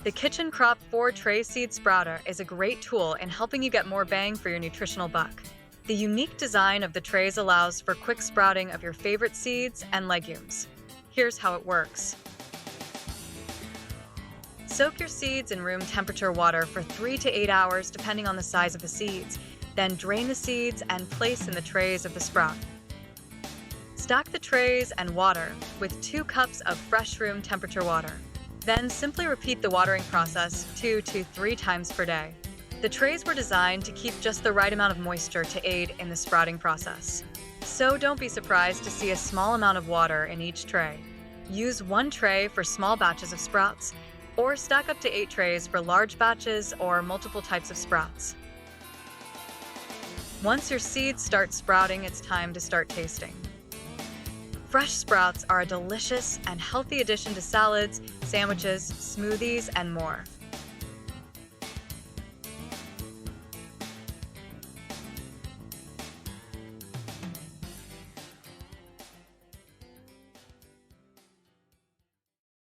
The Kitchen Crop 4 Tray Seed Sprouter is a great tool in helping you get more bang for your nutritional buck. The unique design of the trays allows for quick sprouting of your favorite seeds and legumes. Here's how it works. Soak your seeds in room temperature water for 3 to 8 hours depending on the size of the seeds. Then drain the seeds and place in the trays of the sprout. Stack the trays and water with 2 cups of fresh room temperature water. Then simply repeat the watering process 2 to 3 times per day. The trays were designed to keep just the right amount of moisture to aid in the sprouting process. So don't be surprised to see a small amount of water in each tray. Use 1 tray for small batches of sprouts, or stack up to 8 trays for large batches or multiple types of sprouts. Once your seeds start sprouting, it's time to start tasting. Fresh sprouts are a delicious and healthy addition to salads, sandwiches, smoothies, and more.